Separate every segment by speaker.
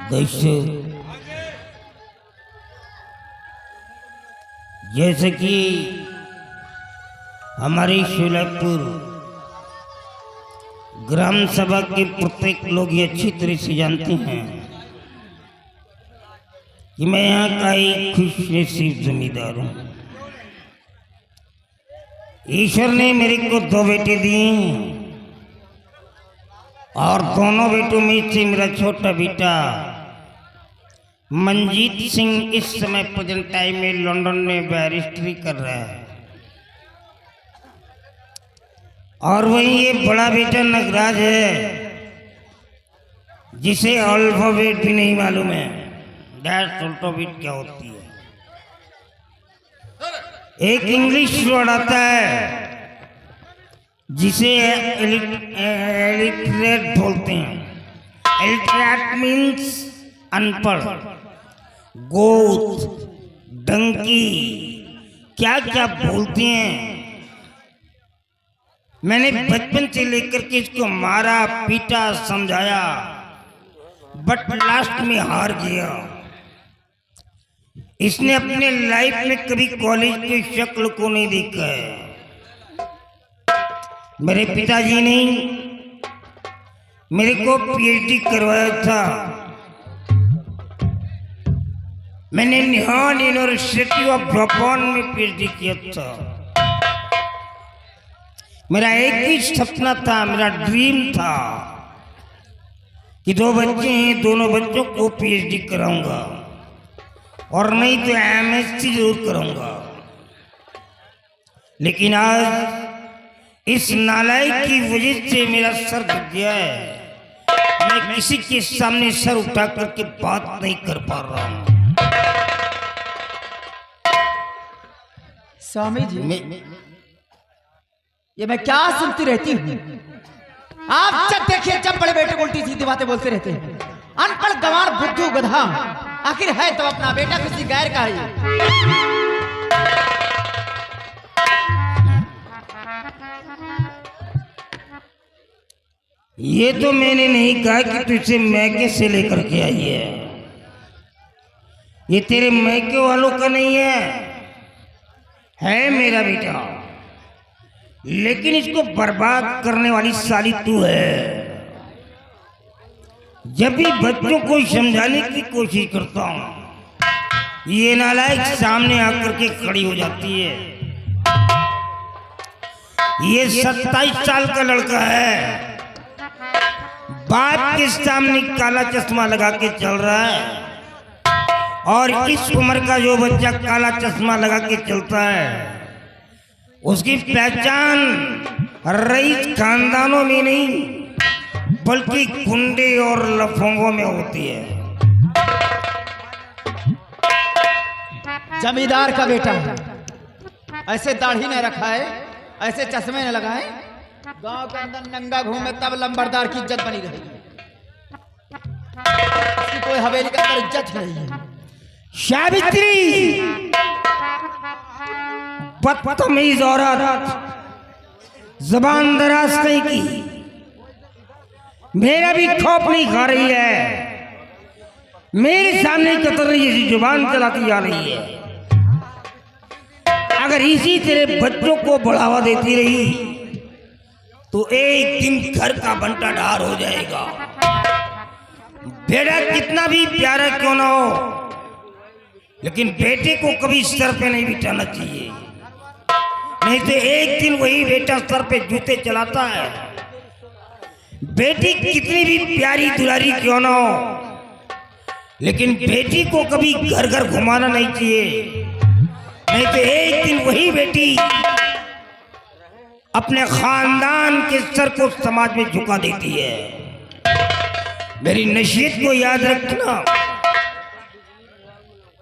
Speaker 1: कैसे जैसे कि हमारी शोलापुर ग्राम सभा के प्रत्येक लोग ये अच्छी तरह से जानते हैं कि मैं यहाँ का एक खुशनसीब जमींदार हूँ। ईश्वर ने मेरे को 2 बेटे दिए और दोनों बेटों में से मेरा छोटा बेटा मंजीत सिंह इस समय प्रेजेंट टाइम में लंदन में बैरिस्ट्री कर रहा है और वही ये बड़ा बेटा नगराज है जिसे अल्फाबेट भी नहीं मालूम है। दैट्स अल्फाबेट क्या होती है। एक इंग्लिश वर्ड आता है जिसे इलिटरेट बोलते हैं। इलिटरेट मीन्स अनपढ़, गोद, डंकी, क्या क्या बोलते हैं। मैंने बचपन से लेकर के इसको मारा पीटा समझाया बट लास्ट में हार गया। इसने अपने लाइफ में कभी कॉलेज की शक्ल को नहीं देखा है। मेरे पिताजी ने मेरे को पीएचडी करवाया था। मैंने निहान यूनिवर्सिटी ऑफ जापान में पीएचडी किया था। मेरा एक ही सपना था, मेरा ड्रीम था कि 2 बच्चे हैं, दोनों बच्चों को पीएचडी कराऊंगा और नहीं तो एमएससी जरूर करूंगा। लेकिन आज इस नालायक की वजह से मेरा सर झुक गया है। मैं किसी के सामने सर उठा करके बात नहीं कर पा रहा हूं।
Speaker 2: स्वामी जी, ये मैं क्या सुनती रहती हूँ। आप जब देखिए जब बड़े बेटे उल्टी सीधी बातें बोलते रहते हैं। अनपढ़ गंवार बुद्धू गधा, आखिर है तो अपना बेटा किसी गैर का ही।
Speaker 1: ये तो मैंने नहीं कहा कि तुझे मैके से लेकर के आई है। ये तेरे मैके वालों का नहीं है मेरा बेटा। लेकिन इसको बर्बाद करने वाली साली तू है। जब भी बच्चों को समझाने की कोशिश करता हूं ये नालायक सामने आकर के खड़ी हो जाती है। ये 27 साल का लड़का है, बाप के सामने काला चश्मा लगा के चल रहा है और इस उम्र का जो बच्चा काला चश्मा लगा के चलता है उसकी पहचान रईस खानदानों में नहीं बल्कि गुंडे और लफंगों में होती है।
Speaker 2: जमींदार का बेटा ऐसे दाढ़ी ने रखा है, ऐसे चश्मे ने लगाए, गांव के अंदर नंगा घूमे तब लंबरदार की इज्जत बनी रहेगी। इसकी कोई हवेली के अंदर इज्जत नहीं है।
Speaker 1: सावित्री बदतमीज औरत, जबान दराज नहीं की, मेरा भी खौफ नहीं खा रही है। मेरे सामने कतर रही है, जुबान चलाती जा रही है। अगर इसी तरह बच्चों को बढ़ावा देती रही तो एक दिन घर का बंटा ढार हो जाएगा। बेटा कितना भी प्यारा क्यों ना हो लेकिन बेटे को कभी सर पे नहीं बिठाना चाहिए, नहीं तो एक दिन वही बेटा सर पे जूते चलाता है। बेटी कितनी भी प्यारी दुलारी क्यों ना हो लेकिन बेटी को कभी घर घर घुमाना नहीं चाहिए, नहीं तो एक दिन वही बेटी अपने खानदान के सर को समाज में झुका देती है। मेरी नसीहत को याद रखना,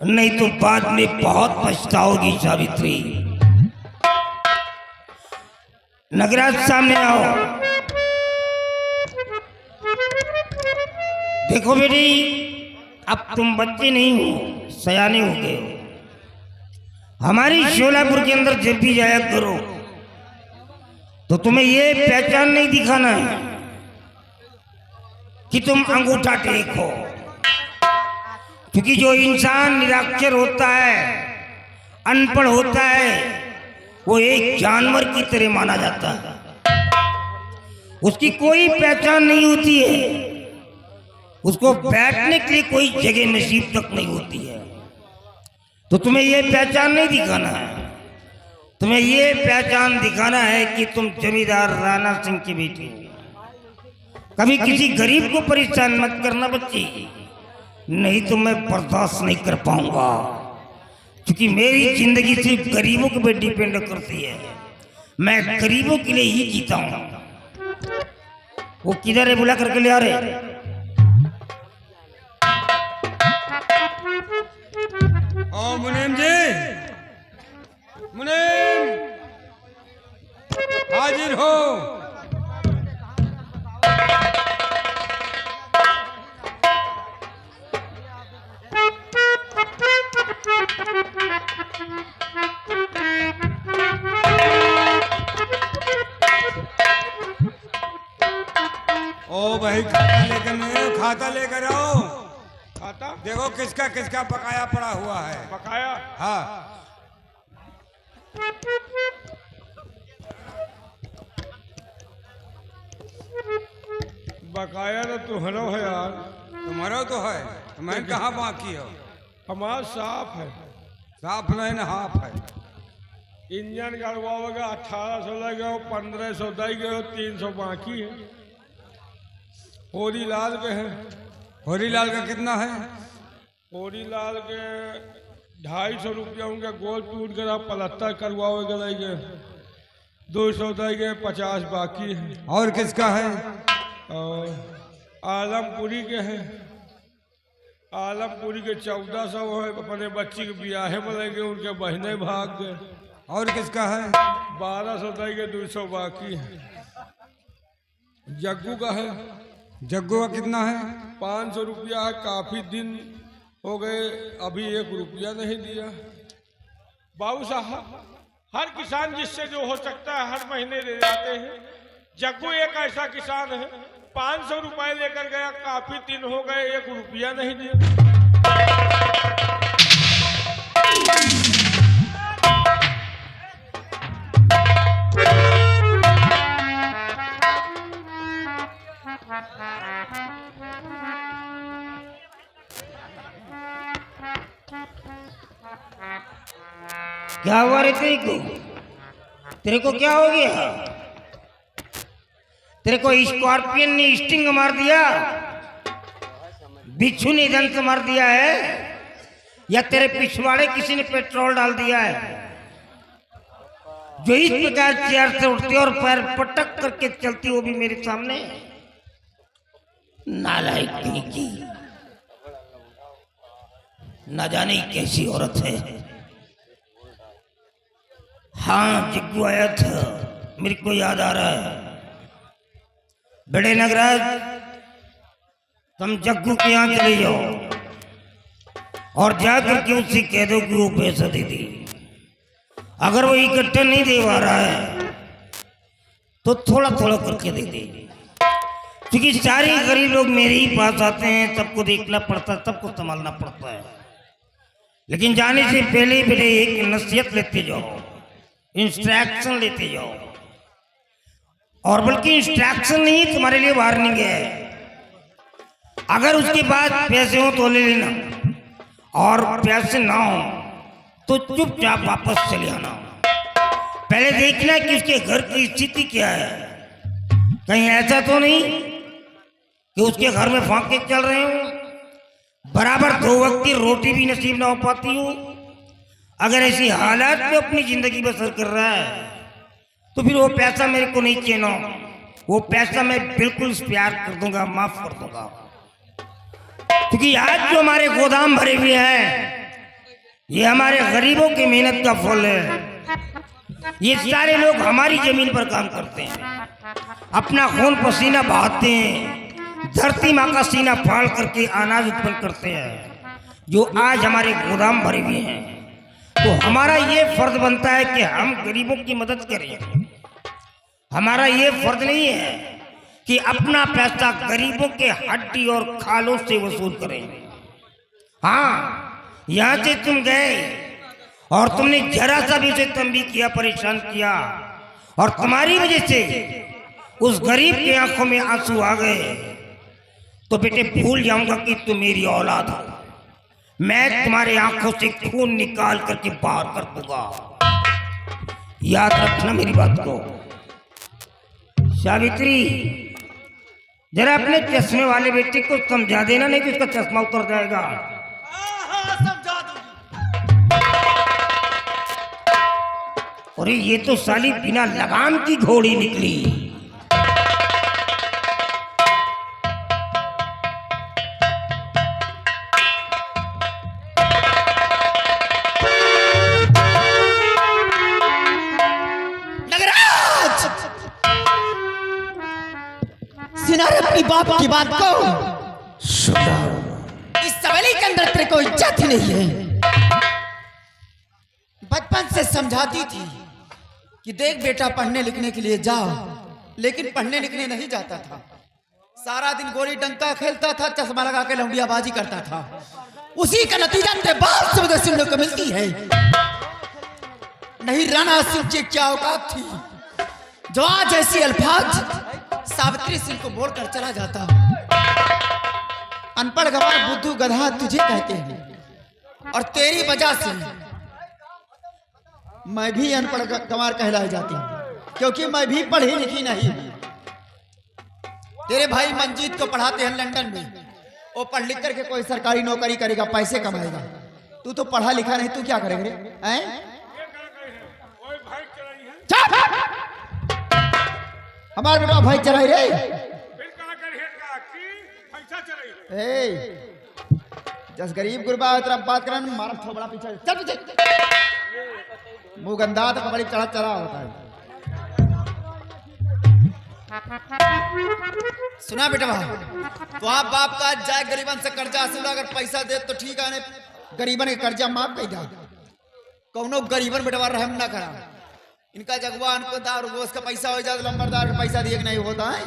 Speaker 1: नहीं तो बाद में बहुत पछताओगी सावित्री। नगराज सामने आओ। देखो बेटी, अब तुम बच्चे नहीं हो, सयाने हो गए हो। हमारी शोलापुर के अंदर जब भी जाया करो तो तुम्हें ये पहचान नहीं दिखाना है कि तुम अंगूठा टेक हो। क्योंकि जो इंसान निरक्षर होता है, अनपढ़ होता है, वो एक जानवर की तरह माना जाता है। उसकी कोई पहचान नहीं होती है, उसको बैठने के लिए कोई जगह नसीब तक नहीं होती है। तो तुम्हें ये पहचान नहीं दिखाना है, तुम्हें ये पहचान दिखाना है कि तुम जमींदार राणा सिंह की बेटी हो। कभी किसी गरीब को परेशान मत करना बच्ची, नहीं तो मैं बर्दाश्त नहीं कर पाऊंगा, क्योंकि मेरी जिंदगी सिर्फ गरीबों के पे डिपेंड करती है। मैं गरीबों के लिए ही जीता हूं। वो किधर है, बुला करके ले आ रहे।
Speaker 3: ओ मुनीम जी, मुनीम हाजिर हो। ओ भाई खाता लेकर आओ।
Speaker 4: खाता
Speaker 3: देखो किसका किसका बकाया पड़ा हुआ है।
Speaker 4: बकाया?
Speaker 3: हाँ,
Speaker 4: बकाया तो तुम्हारा है यार।
Speaker 3: तुम्हारा तो है, तुम्हें कहाँ बाकी हो?
Speaker 4: हमारा साफ है।
Speaker 3: साफ नहीं ना, हाफ है।
Speaker 4: इंजन गड़वाओगे 1800 लगे हो, 1500 दे गए हो, 300 बाकी है। होरी लाल के हैं।
Speaker 3: होरी लाल का कितना है?
Speaker 4: होरी लाल के 250 रुपया उनके गोल टूट गया, पलस्तर करवाओगे लगे 200 दे गए, 50 बाकी है।
Speaker 3: और किसका है?
Speaker 4: और आलमपुरी के हैं। आलमपुरी के 1400 है, अपने बच्ची के ब्याहे में लगे, उनके बहने भाग गए।
Speaker 3: और किसका है?
Speaker 4: 1200 देंगे, 200 बाकी है। जग्गू का है।
Speaker 3: जग्गू का कितना है?
Speaker 4: 500 रुपया है। काफी दिन हो गए, अभी 1 रुपया नहीं दिया। बाबू साहब, हर किसान जिससे जो हो सकता है हर महीने ले जाते हैं। जग्गू एक ऐसा किसान है, 500 रुपए लेकर गया, काफी दिन हो गए, 1 रुपया नहीं दिया।
Speaker 1: क्या हुआ रे तेरे को क्या हो गया? तेरे को स्कॉर्पियन ने स्टिंग मार दिया, बिच्छू ने दंत मार दिया है, या तेरे पिछवाड़े किसी ने पेट्रोल डाल दिया है? जो इस प्रकार चेयर से उठती और पैर पटक करके चलती, वो भी मेरे सामने? नालायक कहीं की, न जाने कैसी औरत है। हाँ, जग्गू आया था, मेरे को याद आ रहा है। बड़े नगराज, तुम जग्गू के यहाँ चले जाओ और जाकर के उससे कह दो कि वो पैसा दे दे। अगर वो इकट्ठा नहीं दे पा रहा है तो थोड़ा थोड़ा करके दे दे, क्योंकि सारे गरीब लोग मेरे ही पास आते हैं। सबको देखना पड़ता है, सबको संभालना पड़ता है। लेकिन जाने से पहले पहले एक नसीहत लेते जाओ, इंस्ट्रक्शन लेते जाओ। और बल्कि इंस्ट्रक्शन नहीं, तुम्हारे लिए वार्निंग है। अगर उसके बाद पैसे हो तो ले लेना, और पैसे ना हो तो चुपचाप वापस चले आना। पहले देखना कि उसके घर की स्थिति क्या है। कहीं ऐसा तो नहीं कि उसके घर में फांके चल रहे हो, बराबर 2 वक्त की रोटी भी नसीब ना हो पाती हो। अगर ऐसी हालात में अपनी जिंदगी बसर कर रहा है तो फिर वो पैसा मेरे को नहीं चाहिए। वो पैसा मैं बिल्कुल प्यार कर दूंगा, माफ कर दूंगा। क्योंकि आज जो हमारे गोदाम भरे हुए हैं, ये हमारे गरीबों की मेहनत का फल है। ये सारे लोग हमारी जमीन पर काम करते हैं, अपना खून पसीना बहाते हैं, धरती माँ का सीना फाड़ करके अनाज उत्पन्न करते हैं, जो आज हमारे गोदाम भरे हुए हैं। तो हमारा ये फर्ज बनता है कि हम गरीबों की मदद करें। हमारा ये फर्ज नहीं है कि अपना पैसा गरीबों के हड्डी और खालों से वसूल करें। हाँ, यहाँ से तुम गए और तुमने जरा सा भी उसे तंबी किया, परेशान किया, और तुम्हारी वजह से उस गरीब की आंखों में आंसू आ गए, तो बेटे भूल जाऊंगा कि तुम मेरी औलाद हो। मैं तुम्हारे आंखों से खून निकाल करके बाहर कर दूंगा। याद रखना मेरी बात को। सावित्री, जरा अपने चश्मे वाले बेटे को समझा देना, नहीं तो उसका चश्मा उतर जाएगा।
Speaker 2: समझा दूंगी।
Speaker 1: अरे ये तो साली बिना लगाम की घोड़ी निकली।
Speaker 2: सिनारे अपनी बाप की बात को इस सवेली के अंदर तेरे को इज्जत ही नहीं है। बचपन से समझाती थी कि देख बेटा पढ़ने लिखने के लिए जाओ, लेकिन पढ़ने लिखने नहीं जाता था। सारा दिन गोली डंका खेलता था, चश्मा लगा के लौंडियाबाजी करता था। उसी का नतीजा तेरे बाप से मुझे सुनने को मिलती है। नहीं राणा सिंह की क्या औकात थी जो आज ऐसी अल्फाज सावित्री सिंह को बोलकर चला जाता। अनपढ़ गवार बुद्धू गधा तुझे कहते हैं, और तेरी वजह से मैं भी अनपढ़ गवार कहलाई जाती हूँ, क्योंकि मैं भी पढ़ी लिखी नहीं। तेरे भाई मंजीत को पढ़ाते हैं लंदन में, वो पढ़ लिख करके कोई सरकारी नौकरी करेगा, पैसे कमाएगा। तू तो पढ़ा लिखा नहीं, तू क्या करेगा रे? हमारे बेटा भाई चलाई रे। जस गरीब गुरबा तरफ बात करन मारा थोबड़ा पीछे चल पीछे। मुंह गंदा तो कबड़ी चढ़ा चढ़ा होता है। सुना बेटा भाई, तो आप बाप का जाए गरीबन से कर्जा हासिल, अगर पैसा दे तो ठीक है, गरीबन के कर्जा माफ कर जा। कौनो गरीबन बेटवा रहम ना करा। इनका जगवान को दारू गोश का पैसा हो जाए, लंबरदार का पैसा दिए नहीं होता है।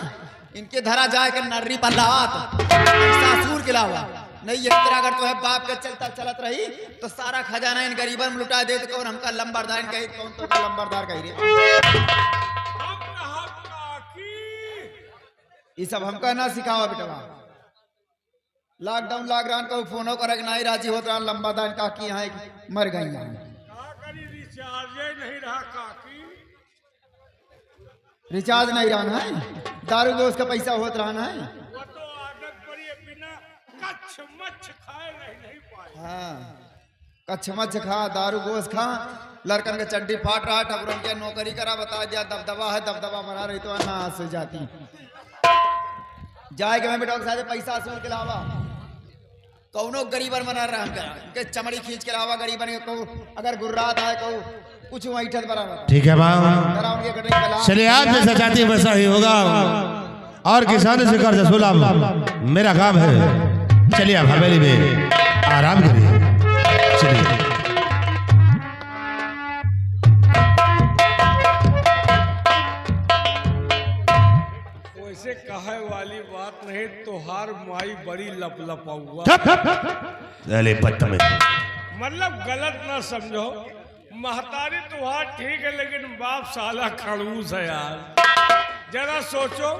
Speaker 2: इनके धरा जाए कर नर्री पर लात सासुर के अलावा नहीं। एक तरह अगर तो है बाप के चलता चलत रही तो सारा खजाना इन गरीबन में लुटा दे, तो कौन हमका लंबरदार कही, कौन तो लंबरदार कही रे। ये सब हमका ना सिखावा बेटा। लॉकडाउन लॉकडाउन का फोनो कर नहीं राजी होता रहा, लंबरदार का की यहाँ मर गई
Speaker 4: नहीं रहा काकी,
Speaker 2: रिचार्ज नहीं रहना है, दारू में उसका पैसा होता रहना है।
Speaker 4: वो तो आदत पड़ी है, बिना कच्छ मच्छ खाए नहीं पाए।
Speaker 2: हाँ, कच्छ मच्छ खा, दारू गोश खा, लड़कन के चड्डी फाट रहा, ठकुरन के नौकरी करा, बता दिया दबदबा है, दबदबा बना रही तो ना से जाती जाए के मैं बेटा के साथ पैसा वसूल के अलावा कौनो गरीबन बना रहा के चमड़ी खींच के अलावा गरीबन के को अगर गुर्रात है को कुछ वहीठत बराबर।
Speaker 5: ठीक है बाबा, चलिए आप जैसा चाहती है वैसा ही होगा, और किसानों से कर्ज वसूला मेरा काम है। चलिए आप हवेली में आराम करिए। चलिए
Speaker 4: वैसे कहे वाली बात नहीं, तोहार माई बड़ी लपलपाऊआ, मतलब गलत ना समझो। महतारी तुहार ठीक है, लेकिन बाप साला खड़ूस है यार। जरा सोचो,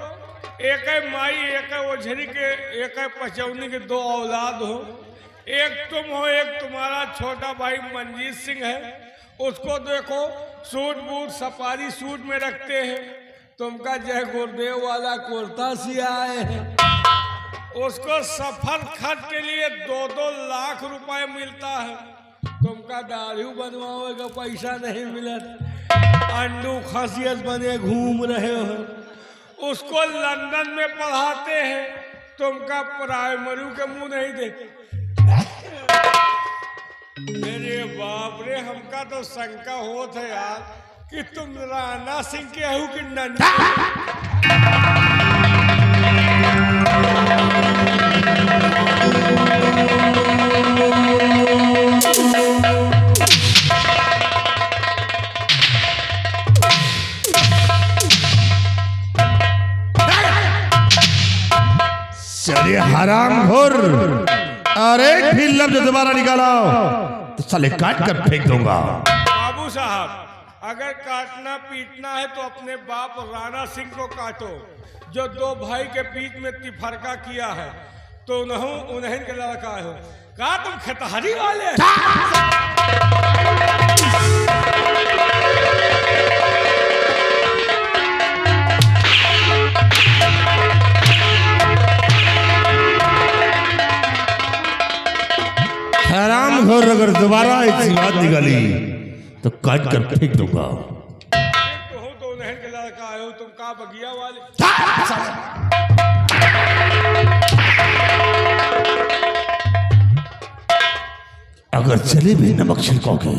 Speaker 4: एक है माई, एक है ओझरी के, एक है पचौनी के, दो औलाद हो। एक तुम हो, एक तुम्हारा छोटा भाई मंजीत सिंह है। उसको देखो सूट बूट सफारी सूट में रखते हैं, तुमका जय गुरुदेव वाला कुर्ता सिया है। उसको सफर खर्च के लिए 2-2 लाख रुपए मिलता है, तुमका दाढ़ी बनवाओ का पैसा नहीं मिलत। अंडू खसियत बने घूम रहे हो। उसको लंदन में पढ़ाते हैं, तुमका प्राइमरी के मुंह नहीं देते। मेरे बाप रे, हमका तो शंका होत है यार कि तुम राणा सिंह के हो कि नन्ही।
Speaker 5: चलिए हराम घोर, और एक भी लफ्ज दोबारा निकाला तो साले काट कर फेंक दूंगा।
Speaker 4: बाबू साहब, अगर काटना पीटना है तो अपने बाप राणा सिंह को काटो, जो दो भाई के बीच में तिफरका किया है, तो उन्हें के लड़का हो। कहा तुम खतहरी वाले?
Speaker 5: हराम घोर, अगर दोबारा ऐसी बात निकाली तो काट कर फेंक दूंगा।
Speaker 4: तो हूँ तो उन्हें के लड़का हो, तुम कहा बगिया वाले?
Speaker 5: अगर चले भी नमक छिड़कोगे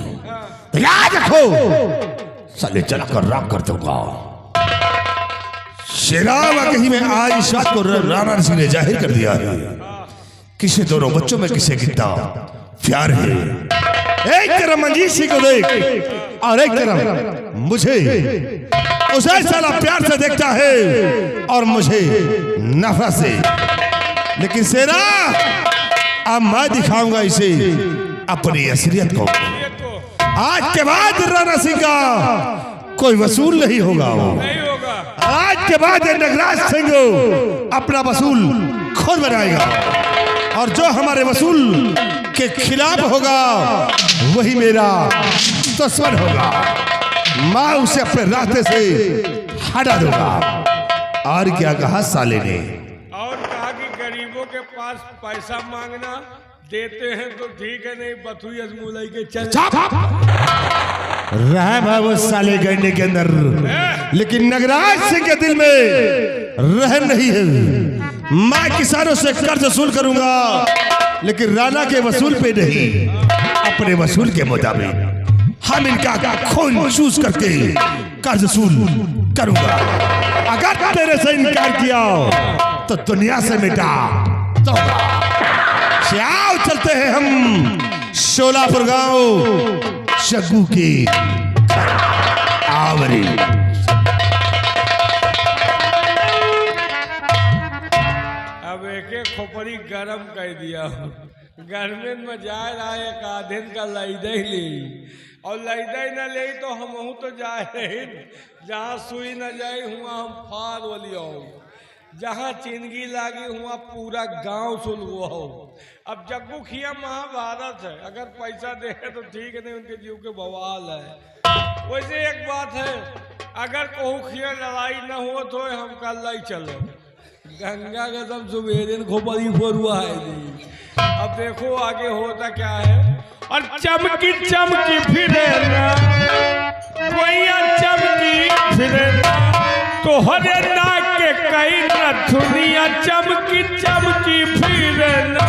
Speaker 5: तो याद रखो साले चला कर राम कर दूंगा। शेरावा कहीं में आज इस बात को राणा सिंह ने जाहिर कर दिया है, किसे दोनों बच्चों में किसे कितना प्यार है। एक तरफ मंजीत सिंह को देख और एक तरफ मुझे, उसे साला प्यार से देखता है और मुझे नफरत से। लेकिन शेरा, अब मैं दिखाऊंगा इसे अपनी असलियत को। आज के बाद राणा सिंह का कोई वसूल नहीं होगा।
Speaker 4: नहीं होगा।
Speaker 5: आज के बाद नगराज सिंह अपना वसूल खुद बनाएगा, और जो हमारे वसूल के खिलाफ होगा वही मेरा दुश्मन होगा। मैं उसे अपने रास्ते से हटा दूंगा। और क्या कहा साले ने?
Speaker 4: और कहा कि गरीबों के पास पैसा मांगना देते हैं तो ठीक है, नहीं बथुई अजमूलाई के चल
Speaker 5: रहम है वो साले गढ़ने के अंदर, लेकिन नगराज सिंह के दिल में रहम नहीं है। मैं किसानों से कर्ज वसूल करूंगा, लेकिन राणा के वसूल पे नहीं, अपने वसूल के मुताबिक हम इनका खून चूस करके कर्ज वसूल करूंगा। अगर तेरे से इनकार किया तो दुनिया से मिटा दूंगा। आओ चलते हैं हम शोलापुर गांव जग्गू की आवरी।
Speaker 4: अब एक खोपड़ी गरम कर दिया, गर्मी में जाए रहा एक आधे का लैदा ही ले, और लैदा ही न ले तो हम तो जाए रहे, जहाँ सुई न जाए हुआ हम फार वाली आओ, जहाँ चिंगी लागी हुआ पूरा गांव सुन हो। अब जग्गू खिया महाभारत है, अगर पैसा दे तो ठीक है, नहीं उनके जीव के बवाल है। वैसे एक बात है, अगर कहूँ खिया लड़ाई न हो तो हम कल लाई चलो गंगा का सब सुबेरे खोपड़ी फोरुआ है। अब देखो आगे होता क्या है। और चमकी चमकी फिरे कोई चमकी फिरे तो हरे नाक के कई न दुनिया चमकी चमकी फिरे ना।